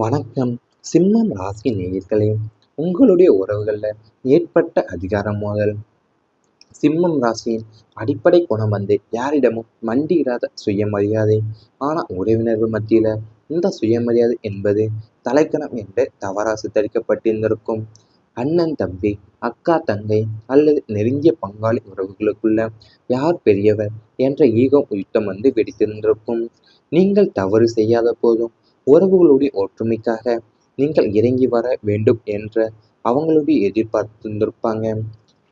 வணக்கம். சிம்மம் ராசி நேயர்களே, உங்களுடைய உறவுகள்ல ஏற்பட்ட அதிகார மோதல். சிம்மம் ராசியின் அடிப்படை குணம் யாரிடமும் மண்டியிடாத சுயமரியாதை. ஆனா உறவினர்கள் மத்தியில இந்த சுயமரியாதை என்பது தலைக்கணம் என்று தவறா சித்தரிக்கப்பட்டிருந்திருக்கும். அண்ணன் தம்பி, அக்கா தங்கை அல்லது நெருங்கிய பங்காளி உறவுகளுக்குள்ள யார் பெரியவர் என்ற ஈகோ யுத்தம் வெடித்திருந்திருக்கும். நீங்கள் தவறு செய்யாத போதும் உறவுகளுடைய ஒற்றுமைக்காக நீங்கள் இறங்கி வர வேண்டும் என்ற அவங்களுடைய எதிர்பார்த்திருந்திருப்பாங்க.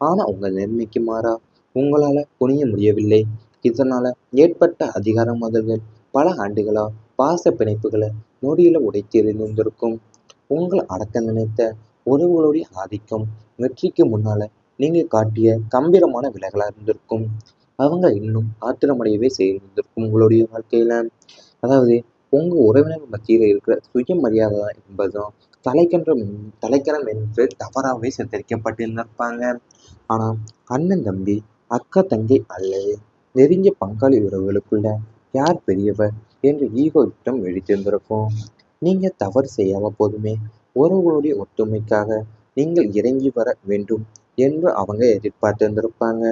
ஆனா உங்க நேர்மைக்கு மாறா உங்களால குனிய முடியவில்லை. இதனால ஏற்பட்ட அதிகார மோதல்கள் பல ஆண்டுகளா பாச பிணைப்புகளை நொடியில உடைத்து எறிந்திருந்திருக்கும். உங்களை அடக்க நினைத்த உறவுகளுடைய ஆதிக்கம் வெற்றிக்கு முன்னால நீங்க காட்டிய கம்பீரமான விலகலா இருந்திருக்கும். அவங்க இன்னும் ஆத்திரமடையவே செய்திருந்திருக்கும் உங்களுடைய வாழ்க்கையில. அதாவது உங்க உறவினர் மத்தியில இருக்கிற சுயமரியாதை என்பதும் தலைக்கன்றம் தலைக்கணம் என்று தவறாகவே சித்தரிக்கப்பட்டிருந்திருப்பாங்க. ஆனா அண்ணன் தம்பி, அக்கா தங்கை அல்லது நெருங்கிய பங்காளி உறவுகளுக்குள்ள யார் பெரியவர் என்று ஈகோ யுத்தம் வெடித்திருந்திருக்கும். நீங்க தவறு செய்யாம போதுமே உறவுகளுடைய ஒற்றுமைக்காக நீங்கள் இறங்கி வர வேண்டும் என்று அவங்க எதிர்பார்த்திருந்திருப்பாங்க.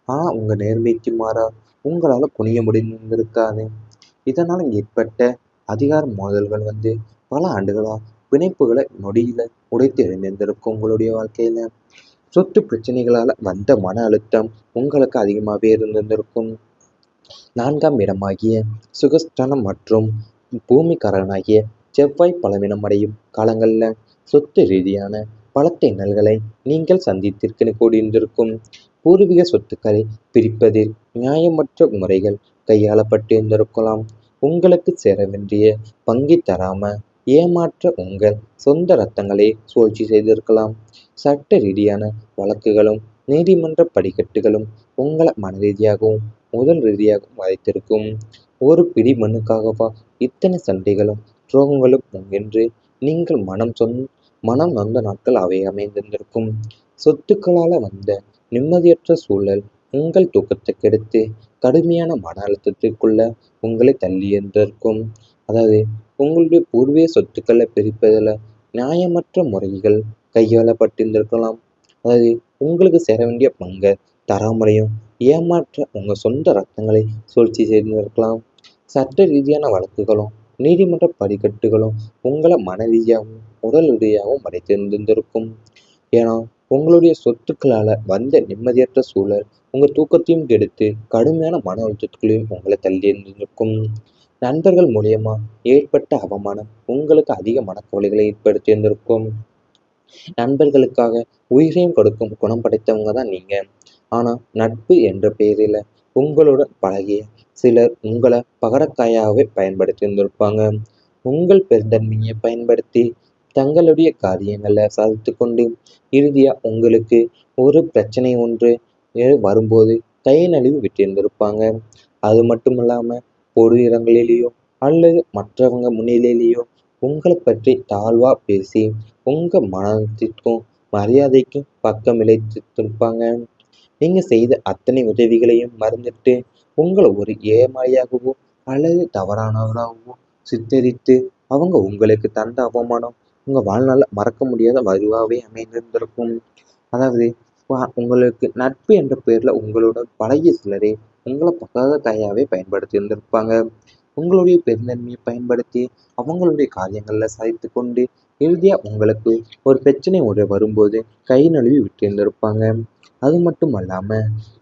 ஆனா உங்க நேர்மைக்கு மாறா உங்களால குனிய முடிந்திருக்காது. இதனால் ஏற்பட்ட அதிகார மோதல்கள் பல ஆண்டுகளா பிணைப்புகளை நொடியில உடைத்து எறிந்திருந்திருக்கும் உங்களுடைய வாழ்க்கையில. சொத்து பிரச்சனைகளால வந்த மன அழுத்தம் உங்களுக்கு அதிகமாகவே இருந்திருந்திருக்கும். 4ஆம் இடமாகிய சுகஸ்தானம் மற்றும் பூமிக்காரனாகிய செவ்வாய் பலவீனம் அடையும் காலங்கள்ல சொத்து ரீதியான பலத்த இன்னல்களை நீங்கள் சந்தித்திருக்க கூடியிருந்திருக்கும். பூர்வீக சொத்துக்களை பிரிப்பதில் நியாயமற்ற முறைகள் கையாளப்பட்டு இருந்திருக்கலாம். உங்களுக்கு சேர வேண்டிய பங்கை தராம ஏமாற்ற உங்கள் சொந்த ரத்தங்களை சூழ்ச்சி செய்திருக்கலாம். சட்ட ரீதியான வழக்குகளும் நீதிமன்ற படிக்கட்டுகளும் உங்களை மன ரீதியாகவும் உடல் ரீதியாகவும் வதைத்திருக்கும். ஒரு பிடி மண்ணுக்காகவா இத்தனை சண்டைகளும் துரோகங்களும் என்று நீங்கள் மனம் நொந்த நாட்கள் அவை அமைந்திருந்திருக்கும். சொத்துக்களால வந்த நிம்மதியற்ற சூழல் உங்கள் தூக்கத்தை கெடுத்து கடுமையான மன அழுத்தத்திற்குள்ள உங்களை தள்ளியிருந்திருக்கும். அதாவது உங்களுடைய பூர்வீக சொத்துக்களை பிரிப்பதில் நியாயமற்ற முறைகள் கையாளப்பட்டிருந்திருக்கலாம். அதாவது உங்களுக்கு சேர வேண்டிய பங்கை தராமலையும் ஏமாற்ற உங்கள் சொந்த ரத்தங்களை சூழ்ச்சி செய்திருக்கலாம். சட்ட ரீதியான வழக்குகளும் நீதிமன்ற படிக்கட்டுகளும் உங்களை மன ரீதியாகவும் உடல் ரீதியாகவும் அடைத்திருந்திருக்கும். ஏன்னா உங்களுடைய சொத்துக்களால வந்த நிம்மதியற்ற சூழல் உங்க தூக்கத்தையும் கெடுத்து கடுமையான மன அழுத்தத்துக்குள்ளேயும் உங்களை தள்ளி இருந்திருக்கும். நண்பர்கள் மூலியமா ஏற்பட்ட அவமானம் உங்களுக்கு அதிக மனக்கவலைகளை ஏற்படுத்தி இருந்திருக்கும். நண்பர்களுக்காக உயிரையும் கொடுக்கும் குணம் படைத்தவங்க தான் நீங்க. ஆனா நட்பு என்ற பெயரில உங்களுடன் பழகிய சிலர் உங்களை பகடக்காயாகவே பயன்படுத்தி இருந்திருப்பாங்க. உங்கள் பெருந்தன்மையை பயன்படுத்தி தங்களுடைய காரியங்களை சாதித்து கொண்டு இறுதியா உங்களுக்கு ஒரு பிரச்சனை ஒன்று வரும்போது கை நழுவி விட்டிருந்திருப்பாங்க. அது மட்டும் இல்லாம பொது இடங்களிலேயோ அல்லது மற்றவங்க முன்னிலையிலேயோ உங்களை பற்றி தாழ்வா பேசி உங்க மனத்திற்கும் மரியாதைக்கும் பக்கம் இழைத்திருப்பாங்க. நீங்க செய்த அத்தனை உதவிகளையும் மறந்துட்டு உங்களை ஒரு ஏமாளியாகவோ அல்லது தவறானவராகவோ சித்தரித்து அவங்க உங்களுக்கு தந்த அவமானம் உங்க வாழ்நாள மறக்க முடியாத வலுவாகவே அமைந்திருந்திருக்கும். அதாவது உங்களுக்கு நட்பு என்ற பெயர்ல உங்களுடன் பழகிய சிலரே உங்களை பக்காத கையாவே பயன்படுத்தி இருந்திருப்பாங்க. உங்களுடைய பெருந்தன்மையை பயன்படுத்தி அவங்களுடைய காரியங்கள்ல சாதித்து கொண்டு இறுதியா உங்களுக்கு ஒரு பிரச்சனை வரும்போது கை நழுவி விட்டிருந்திருப்பாங்க. அது மட்டும் அல்லாம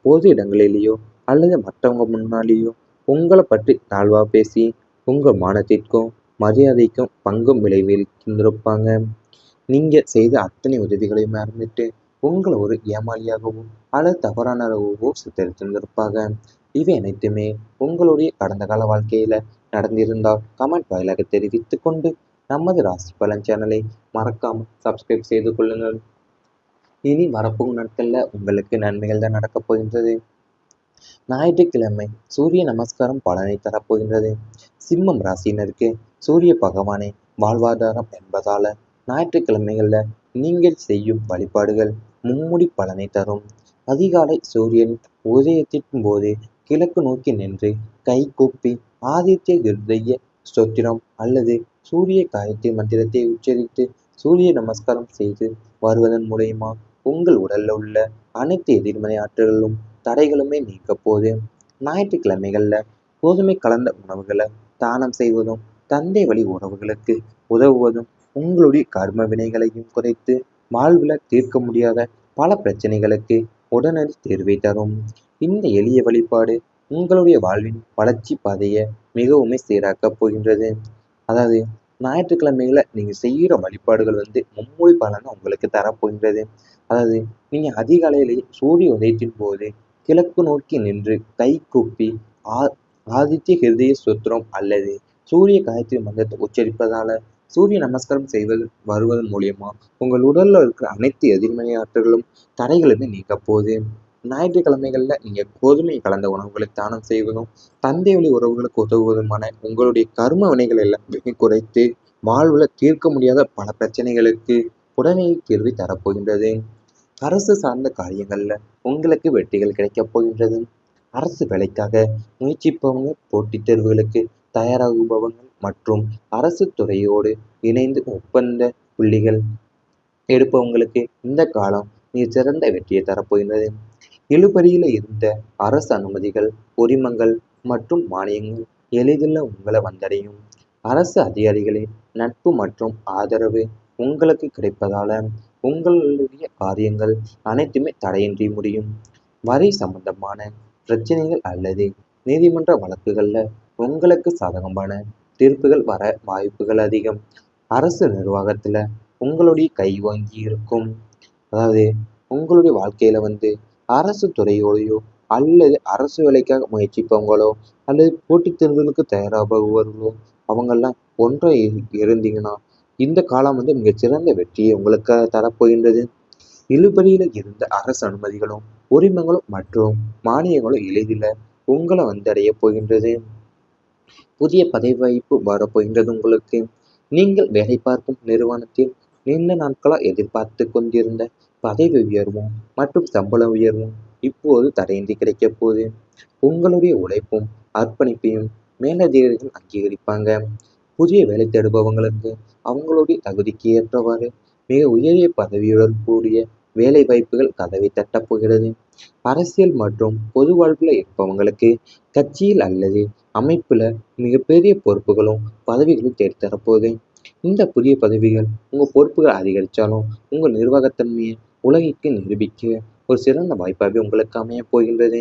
பொது இடங்களிலேயோ அல்லது மற்றவங்க முன்னாலேயோ உங்களை பற்றி தாழ்வா பேசி உங்க மானத்திற்கும் மரியாதைக்கும் பங்கும் விளைவித்திருந்திருப்பாங்க. நீங்க செய்த அத்தனை உதவிகளையும் மறந்துட்டு உங்களை ஒரு ஏமாளியாகவும் அல்லது தவறானவோ சித்தரித்திருந்திருப்பாங்க. இவை அனைத்துமே உங்களுடைய கடந்த கால வாழ்க்கையில நடந்திருந்தால் கமெண்ட் வாயிலாக தெரிவித்து கொண்டு நமது ராசி பலன் சேனலை மறக்காம சப்ஸ்கிரைப் செய்து கொள்ளுங்கள். இனி வரப்போகும் நாட்கள்ல உங்களுக்கு நன்மைகள் தான் நடக்கப் போகின்றது. ஞாயிற்றுக்கிழமை சூரிய நமஸ்காரம் பலனை தரப்போகின்றது. சிம்மம் ராசியினருக்கு சூரிய பகவானை வாழ்வாதாரம் என்பதால ஞாயிற்றுக்கிழமைகள்ல நீங்கள் செய்யும் வழிபாடுகள் மும்முடி பலனை தரும். அதிகாலை சூரியன் உதயத்தின் போது கிழக்கு நோக்கி நின்று கை கூப்பி ஆதித்ய ஹிருதய ஸ்தோத்திரம் அல்லது சூரிய காயத்ரி மந்திரத்தை உச்சரித்து சூரிய நமஸ்காரம் செய்து வருவதன் மூலயமா உங்கள் உடல்ல உள்ள அனைத்து எதிர்மறை ஆற்றல்களும் தடைகளுமே நீக்க போது. ஞாயிற்றுக்கிழமைகள்ல கோதுமை கலந்த உணவுகளை தானம் செய்வதும் தந்தை வழி உறவுகளுக்கு உதவுவதும் உங்களுடைய கர்ம வினைகளையும் குறைத்து வாழ்வுல தீர்க்க முடியாத பல பிரச்சனைகளுக்கு உடனடி தீர்வை தரும். இந்த எளிய வழிபாடு உங்களுடைய வாழ்வின் வளர்ச்சி பாதையை மிகவுமே சீராக்கப் போகின்றது. அதாவது ஞாயிற்றுக்கிழமைகளை நீங்கள் செய்கிற வழிபாடுகள் மும்மொழி பலனை உங்களுக்கு தரப்போகின்றது. அதாவது நீங்கள் அதிகாலையிலே சூரிய உதயத்தின் போது கிழக்கு நோக்கி நின்று கை கூப்பி ஆ ஆதித்ய ஹிருதய சுத்திரம் அல்லது சூரிய காயத்ரி மந்திரத்தை உச்சரிப்பதால சூரிய நமஸ்காரம் செய்வது வருவதன் மூலியமா உங்கள் உடல்ல இருக்கிற அனைத்து எதிர்மறை ஆற்றல்களும் தடைகளுமே நீக்க போகுது. ஞாயிற்றுக்கிழமைகள்ல நீங்க கோதுமை கலந்த உணவுகளை தானம் செய்வதும் தந்தை வழி உறவுகளுக்கு உதவுவதுமான உங்களுடைய கர்ம வினைகள் எல்லாம் குறைத்து வாழ்வுல தீர்க்க முடியாத பல பிரச்சனைகளுக்கு உடனடி தீர்வை தரப்போகின்றது. அரசு சார்ந்த காரியங்கள்ல உங்களுக்கு வெற்றிகள் கிடைக்கப் போகின்றது. அரசு வேலைக்காக முயற்சிப்பவங்க, போட்டித் தேர்வுகளுக்கு தயாராகுபவங்க மற்றும் அரசு துறையோடு இணைந்து ஒப்பந்த புள்ளிகள் எடுப்பவங்களுக்கு இந்த காலம் மிகச் சிறந்த வெற்றியை தரப்போகின்றது. இழுபறியில இருந்த அரசு அனுமதிகள், உரிமங்கள் மற்றும் மானியங்கள் எளிதில் உங்களை வந்தடையும். அரசு அதிகாரிகளின் நட்பு மற்றும் ஆதரவு உங்களுக்கு கிடைப்பதால உங்களுடைய காரியங்கள் அனைத்துமே தடையின்றி முடியும். வரி சம்பந்தமான பிரச்சனைகள் அல்லது நீதிமன்ற வழக்குகள்ல உங்களுக்கு சாதகமான தீர்ப்புகள் வர வாய்ப்புகள் அதிகம். அரசு நிர்வாகத்துல உங்களுடைய கை வாங்கி இருக்கும். அதாவது உங்களுடைய வாழ்க்கையில அரசு துறையோடையோ அல்லது அரசு வேலைக்காக முயற்சிப்பவங்களோ அல்லது போட்டித் தேர்வுகளுக்கு தயாராகுபவர்களோ அவங்கெல்லாம் ஒன்றை இருந்தீங்கன்னா இந்த காலம் மிகச்சிறந்த வெற்றியை உங்களுக்கு தரப்போகின்றது. இழுபறியில இருந்த அரசு அனுமதிகளும் உரிமங்களும் மற்றும் மானியங்களும் எளிதில் உங்களை வந்தடைய போகின்றது. புதிய பதவி வாய்ப்பு வரப்போகின்றது உங்களுக்கு. நீங்கள் வேலை பார்க்கும் நிறுவனத்தில் நீண்ட நாட்களா எதிர்பார்த்து கொண்டிருந்த பதவி உயர்வும் மற்றும் சம்பள உயர்வும் இப்போது தடையின்றி கிடைக்கப் போகுது. உங்களுடைய உழைப்பும் அர்ப்பணிப்பையும் மேலதிகாரிகள் அங்கீகரிப்பாங்க. புதிய வேலை தேடுபவங்களுக்கு அவங்களுடைய தகுதிக்கு ஏற்றவாறு மிக உயரிய பதவியுடன் கூடிய வேலை வாய்ப்புகள் கதவை தட்டப் போகிறது. அரசியல் மற்றும் பொது வாழ்வில் இருப்பவங்களுக்கு கட்சியில் அல்லது அமைப்புல மிகப்பெரிய பொறுப்புகளும் பதவிகளும் தேடித்தரப்போகுது. இந்த புதிய பதவிகள் உங்க பொறுப்புகள் அதிகரித்தாலும் உங்கள் நிர்வாகத்தன்மையை உலகிற்கு நிரூபிக்க ஒரு சிறந்த வாய்ப்பாகவே உங்களுக்கு அமைய போகின்றது.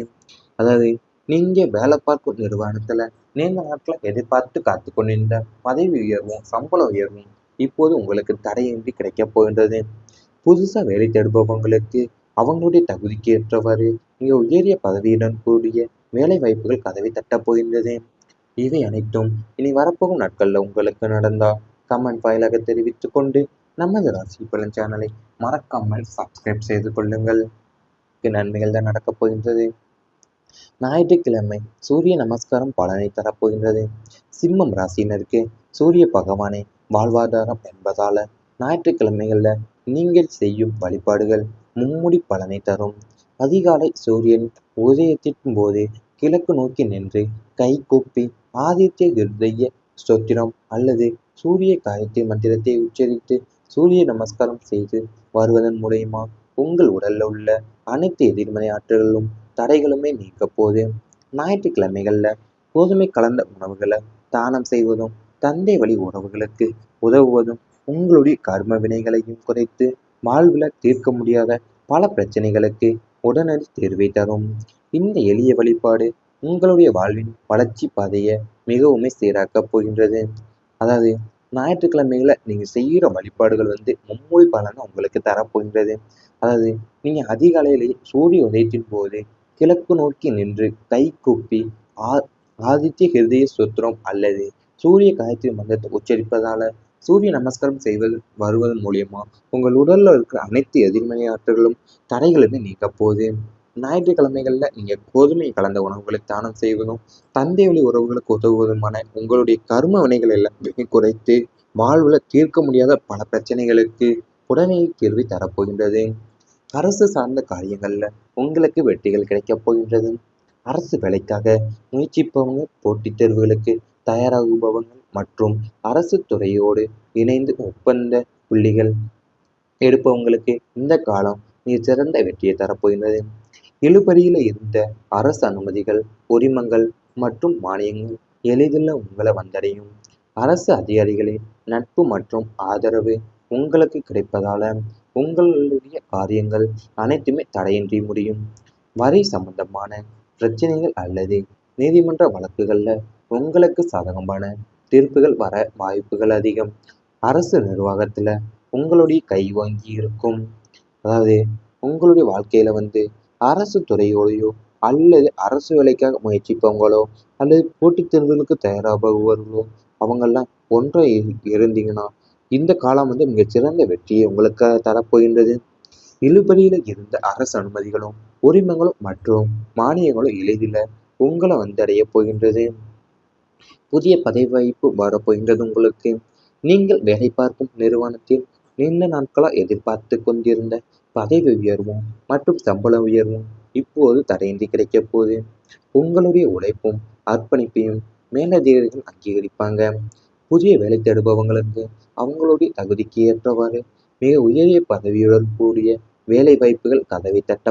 அதாவது நீங்க வேலை பார்க்கும் நிறுவனத்துல நீண்ட நாட்களை எதிர்பார்த்து காத்து கொண்டிருந்த பதவி உயர்வும் சம்பள உயர்வும் இப்போது உங்களுக்கு தடையின்றி கிடைக்கப் போகின்றது. புதுசா வேலை தேடுபவங்களுக்கு அவங்களுடைய தகுதிக்கு ஏற்றவாறு மிக உயரிய பதவியுடன் கூடிய வேலை வாய்ப்புகள் கதவை தட்டப் போகின்றது. இவை அனைத்தும் இனி வரப்போகும் நாட்கள்ல உங்களுக்கு நடந்தா கமெண்ட் வாயிலாக தெரிவித்துக் கொண்டு நமது ராசி பலன் சேனலை மறக்காமல் சப்ஸ்கிரைப் செய்து கொள்ளுங்கள். நன்மைகள் தான் நடக்கப் போகின்றது. ஞாயிற்றுக்கிழமை சூரிய நமஸ்காரம் பலனை தரப்போகின்றது. சிம்மம் ராசியினருக்கு சூரிய பகவானை வாழ்வாதாரம் என்பதால ஞாயிற்றுக்கிழமைகள்ல நீங்கள் செய்யும் வழிபாடுகள் மும்முடி பலனை தரும். அதிகாலை சூரியன் உதயத்தின் போது கிழக்கு நோக்கி நின்று கை கூப்பி ஆதித்ய ஹிருதய ஸ்தோத்திரம் அல்லது சூரிய காயத்ரி மந்திரத்தை உச்சரித்து சூரிய நமஸ்காரம் செய்து வருவதன் மூலயமா உங்கள் உடல்ல உள்ள அனைத்து எதிர்மறை ஆற்றல்களும் தடைகளுமே நீக்க போது. ஞாயிற்றுக்கிழமைகள்ல கோதுமை கலந்த உணவுகளை தானம் செய்வதும் தந்தை வழி உறவுகளுக்கு உதவுவதும் உங்களுடைய கர்ம வினைகளையும் குறைத்து வாழ்வுல தீர்க்க முடியாத பல பிரச்சனைகளுக்கு உடனடி தீர்வை தரும். இந்த எளிய வழிபாடு உங்களுடைய வாழ்வின் வளர்ச்சி பாதையை மிகவுமே சீராக்கப் போகின்றது. அதாவது ஞாயிற்றுக்கிழமைகளை நீங்க செய்கிற வழிபாடுகள் மும்மொழி பலனை உங்களுக்கு தரப்போகின்றது. அதாவது நீங்க அதிகாலையிலேயே சூரிய உதயத்தின் போது கிழக்கு நோக்கி நின்று கை கூப்பி ஆ ஆதித்ய ஹிருதய சுத்திரம் அல்லது சூரிய காயத்ரி மந்திரத்தை உச்சரிப்பதால சூரிய நமஸ்காரம் செய்வது வருவதன் மூலியமா உங்கள் உடல்ல இருக்கிற அனைத்து எதிர்மறை ஆற்றல்களும் தடைகளுமே நீக்க போகுது. ஞாயிற்றுக்கிழமைகள்ல நீங்க கோதுமை கலந்த உணவுகளை தானம் செய்வதும் தந்தை வழி உறவுகளுக்கு உதவுவதுமான உங்களுடைய கர்ம வினைகள் எல்லாம் குறைத்து வாழ்வுல தீர்க்க முடியாத பல பிரச்சனைகளுக்கு உடனடி தீர்வை தரப்போகின்றது. அரசு சார்ந்த காரியங்கள்ல உங்களுக்கு வெற்றிகள் கிடைக்கப் போகின்றது. அரசு வேலைக்காக முயற்சிப்பவங்க, போட்டித் தேர்வுகளுக்கு தயாராகுபவங்க மற்றும் அரசு துறையோடு இணைந்து ஒப்பந்த புள்ளிகள் எடுப்பவங்களுக்கு இந்த காலம் மிகச்சிறந்த வெற்றியை தரப்போகின்றது. இழுபறியில் இருந்த அரசு அனுமதிகள், உரிமங்கள் மற்றும் மானியங்கள் எளிதில் உங்களை வந்தடையும். அரசு அதிகாரிகளின் நட்பு மற்றும் ஆதரவு உங்களுக்கு கிடைப்பதால உங்களுடைய காரியங்கள் அனைத்துமே தடையின்றி முடியும். வரி சம்பந்தமான பிரச்சனைகள் அல்லது நீதிமன்ற வழக்குகள்ல உங்களுக்கு சாதகமான தீர்ப்புகள் வர வாய்ப்புகள் அதிகம். அரசு நிர்வாகத்துல உங்களுடைய கை வாங்கி இருக்கும். அதாவது உங்களுடைய வாழ்க்கையில அரசு துறையோடையோ அல்லது அரசு வேலைக்காக முயற்சிப்பவங்களோ அல்லது போட்டித் தேர்வுகளுக்கு தயாராகுபவர்களோ அவங்கெல்லாம் ஒன்றை இருந்தீங்கன்னா இந்த காலம் மிகச்சிறந்த வெற்றியை உங்களுக்கு தரப்போகின்றது. இழுபறியில இருந்த அரசு அனுமதிகளும் உரிமங்களும் மற்றும் மானியங்களும் எளிதில் உங்களை அடைய போகின்றது. புதிய பதவி வாய்ப்பு வரப்போகின்றது உங்களுக்கு. நீங்கள் வேலை பார்க்கும் நிறுவனத்தில் நீண்ட நாட்களாக எதிர்பார்த்து கொண்டிருந்த பதவி உயர்வும் மற்றும் சம்பள உயர்வும் இப்போது தடையின்றி கிடைக்கப் போகுது. உங்களுடைய உழைப்பும் அர்ப்பணிப்பையும் மேலதிகாரிகள் அங்கீகரிப்பாங்க. புதிய வேலை தேடுபவங்களுக்கு அவங்களுடைய தகுதிக்கு ஏற்றவாறு மிக உயரிய பதவியுடன் கூடிய வேலை வாய்ப்புகள் கதவை தட்ட